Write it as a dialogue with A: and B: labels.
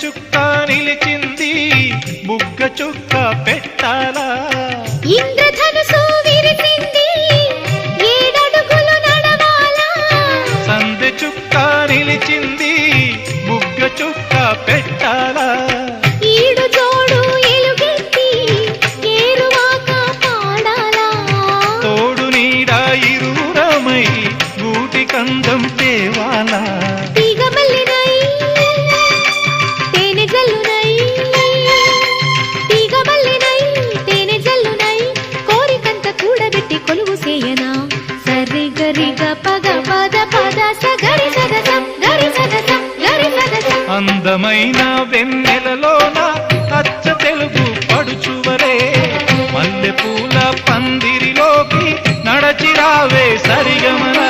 A: చుక్క నిలిచింది బుగ్గ చుక్క పెట్టాలా
B: ఇంద్రధనుసు విరిసింది ఏడడుగులు నడవాలా
A: సందె చుక్క నిలిచింది బుగ్గ చుక్క పెట్టాలా
B: ఈడు జోడు ఎలుగెత్తి ఏరువాక పాడాలా
A: తోడు నీడ ఇరువురమై గూటి కందం తేవాలా
B: తీగమల్లినై తేనె జల్లునై తీగమల్లినై తేనె జల్లునై కోరికంత కూడబెట్టి కొలువు చేయనా సరి గరిగ పగ పద పద సగరి సదస గరి సదస గరి సదస
A: అందమైన వెన్నెలలోన అచ్చ తెలుగు పడుచువరే మల్లె పూల పందిరిలోకి నడచిరావే సరిగమన